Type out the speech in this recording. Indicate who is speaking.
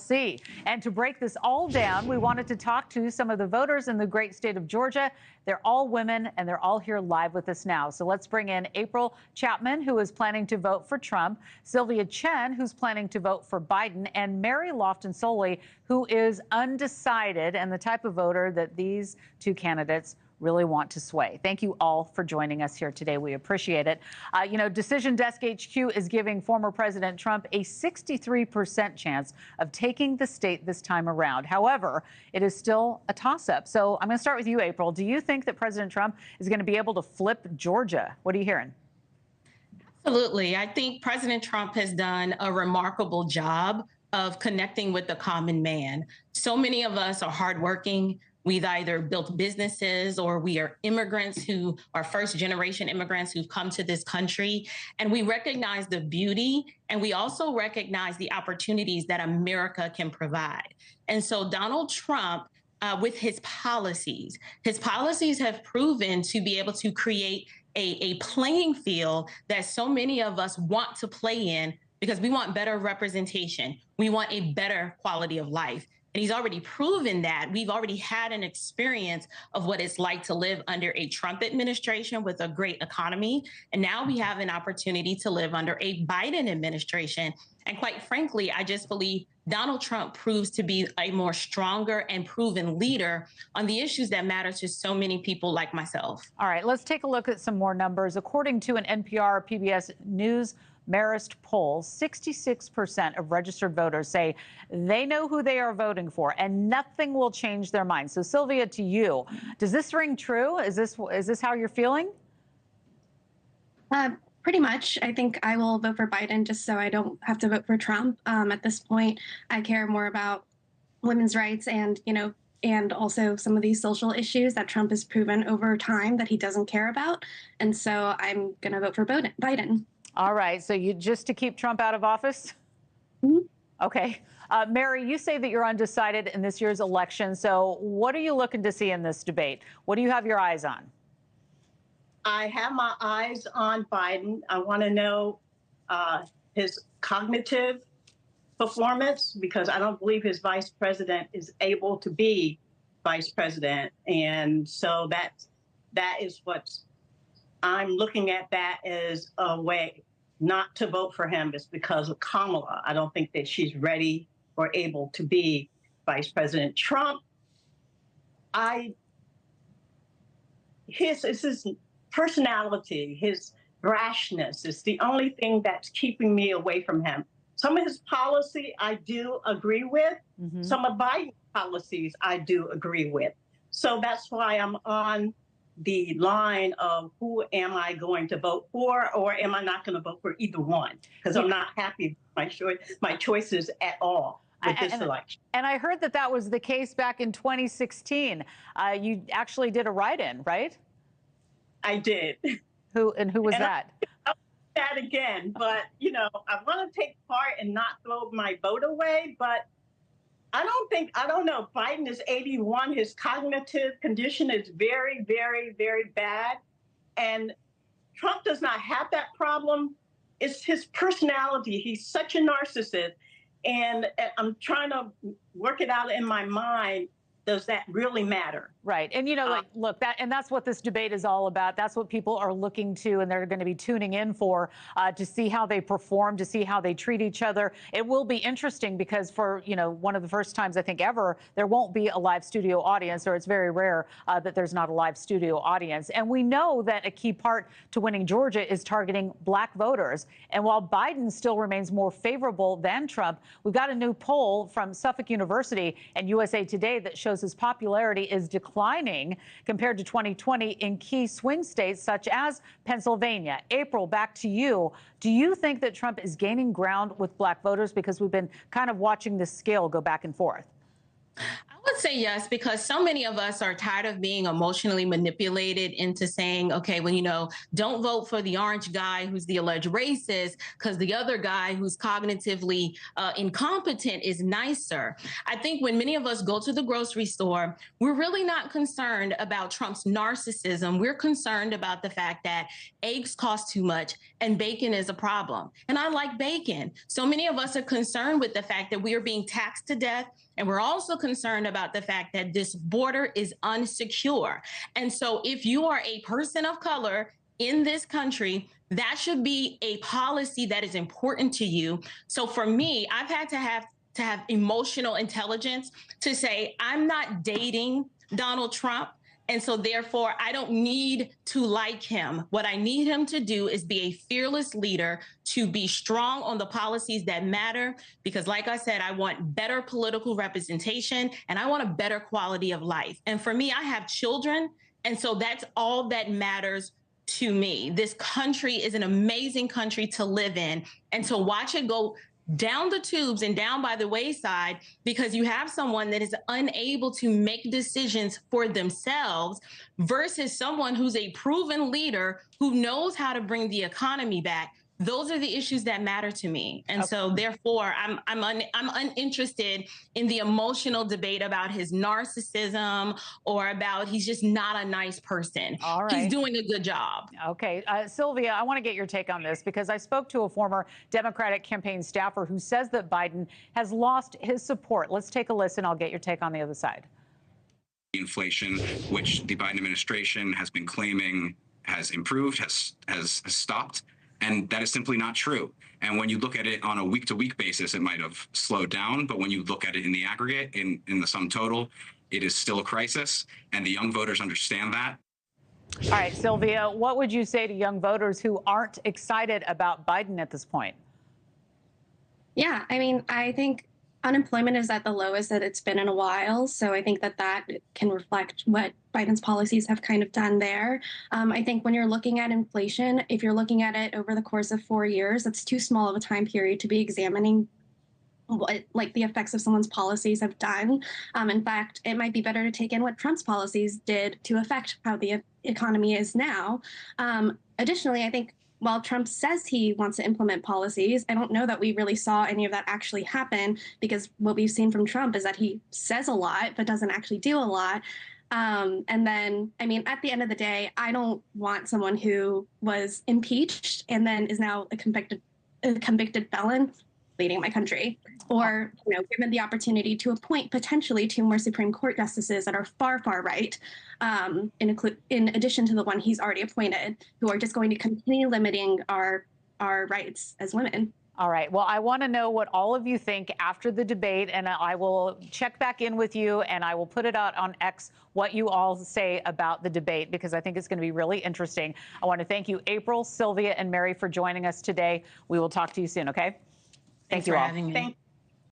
Speaker 1: see. And to break this all down, we wanted to talk to some of the voters in the great state of Georgia. They're all women, and they're all here live with us now. So let's bring in April Chapman, who is planning to vote for Trump, Sylvia Chen, who's planning to vote for Biden, and Mary Lofton-Soley, who is undecided and the type of voter that these two candidates really want to sway. Thank you all for joining us here today. We appreciate it. Decision Desk HQ is giving former President Trump a 63% chance of taking the state this time around. However, it is still a toss-up. So I'm going to start with you, April. Do you think that President Trump is going to be able to flip Georgia? What are you hearing?
Speaker 2: Absolutely. I think President Trump has done a remarkable job of connecting with the common man. So many of us are hardworking. We've either built businesses or we are immigrants who are first-generation immigrants who've come to this country. And we recognize the beauty, and we also recognize the opportunities that America can provide. And so Donald Trump, with his policies have proven to be able to create a playing field that so many of us want to play in because we want better representation. We want a better quality of life. And he's already proven that. We've already had an experience of what it's like to live under a Trump administration with a great economy. And now we have an opportunity to live under a Biden administration. And quite frankly, I just believe Donald Trump proves to be a more stronger and proven leader on the issues that matter to so many people like myself.
Speaker 1: All right, let's take a look at some more numbers. According to an NPR PBS News Marist poll, 66% of registered voters say they know who they are voting for and nothing will change their mind. So, Sylvia, to you, does this ring true? Is this how you're feeling?
Speaker 3: Pretty much. I think I will vote for Biden just so I don't have to vote for Trump. At this point, I care more about women's rights and, and also some of these social issues that Trump has proven over time that he doesn't care about. And so I'm going to vote for Biden.
Speaker 1: All right. So you just to keep Trump out of office?
Speaker 3: Mm-hmm.
Speaker 1: Okay. Mary, you say that you're undecided in this year's election. So what are you looking to see in this debate? What do you have your eyes on?
Speaker 4: I have my eyes on Biden. I want to know his cognitive performance because I don't believe his vice president is able to be vice president. And so that is what I'm looking at, that as a way not to vote for him is because of Kamala. I don't think that she's ready or able to be Vice President. Trump, his personality, his brashness is the only thing that's keeping me away from him. Some of his policy I do agree with. Mm-hmm. Some of Biden's policies I do agree with. So that's why I'm on the line of who am I going to vote for, or am I not going to vote for either one? Because I'm not happy with my choices at all with this election.
Speaker 1: And I heard that was the case back in 2016. You actually did a write-in, right?
Speaker 4: I did.
Speaker 1: Who was that?
Speaker 4: I'll do that again, but I want to take part and not throw my vote away, but I don't know. Biden is 81. His cognitive condition is very, very, very bad. And Trump does not have that problem. It's his personality. He's such a narcissist. And I'm trying to work it out in my mind. Does that really matter?
Speaker 1: Right. And, look, that's what this debate is all about. That's what people are looking to, and they're going to be tuning in for to see how they perform, to see how they treat each other. It will be interesting because for, one of the first times I think ever, there won't be a live studio audience, or it's very rare that there's not a live studio audience. And we know that a key part to winning Georgia is targeting black voters. And while Biden still remains more favorable than Trump, we've got a new poll from Suffolk University and USA Today that shows his popularity is declining compared to 2020 in key swing states such as Pennsylvania. April, back to you. Do you think that Trump is gaining ground with black voters? Because we've been kind of watching this scale go back and forth.
Speaker 2: I would say yes, because so many of us are tired of being emotionally manipulated into saying, okay, well, don't vote for the orange guy who's the alleged racist because the other guy who's cognitively incompetent is nicer. I think when many of us go to the grocery store, we're really not concerned about Trump's narcissism. We're concerned about the fact that eggs cost too much and bacon is a problem. And I like bacon. So many of us are concerned with the fact that we are being taxed to death. And we're also concerned about the fact that this border is unsecure. And so if you are a person of color in this country, that should be a policy that is important to you. So for me, I've had to have emotional intelligence to say, I'm not dating Donald Trump. And so therefore, I don't need to like him. What I need him to do is be a fearless leader, to be strong on the policies that matter. Because like I said, I want better political representation and I want a better quality of life. And for me, I have children. And so that's all that matters to me. This country is an amazing country to live in, and to watch it go down the tubes and down by the wayside because you have someone that is unable to make decisions for themselves versus someone who's a proven leader who knows how to bring the economy back. Those are the issues that matter to me. And so therefore, I'm uninterested in the emotional debate about his narcissism or about he's just not a nice person.
Speaker 1: All right.
Speaker 2: He's doing a good job.
Speaker 1: Okay. Sylvia, I want to get your take on this because I spoke to a former Democratic campaign staffer who says that Biden has lost his support. Let's take a listen. I'll get your take on the other side.
Speaker 5: Inflation, which the Biden administration has been claiming has improved, has stopped. And that is simply not true. And when you look at it on a week-to-week basis, it might have slowed down. But when you look at it in the aggregate, in the sum total, it is still a crisis. And the young voters understand that.
Speaker 1: All right, Sylvia, what would you say to young voters who aren't excited about Biden at this point?
Speaker 3: Yeah, I mean, I think unemployment is at the lowest that it's been in a while. So I think that can reflect what Biden's policies have kind of done there. I think when you're looking at inflation, if you're looking at it over the course of 4 years, that's too small of a time period to be examining what the effects of someone's policies have done. In fact, it might be better to take in what Trump's policies did to affect how the economy is now. Additionally, I think while Trump says he wants to implement policies, I don't know that we really saw any of that actually happen, because what we've seen from Trump is that he says a lot, but doesn't actually do a lot. And then, I mean, at the end of the day, I don't want someone who was impeached and then is now a convicted felon leading my country, or given the opportunity to appoint potentially 2 more Supreme Court justices that are far, far right, in addition to the one he's already appointed, who are just going to continue limiting our rights as women.
Speaker 1: All right. Well, I want to know what all of you think after the debate, and I will check back in with you, and I will put it out on X what you all say about the debate, because I think it's going to be really interesting. I want to thank you, April, Sylvia, and Mary, for joining us today. We will talk to you soon, okay? Thank you all.
Speaker 2: Thanks for having me.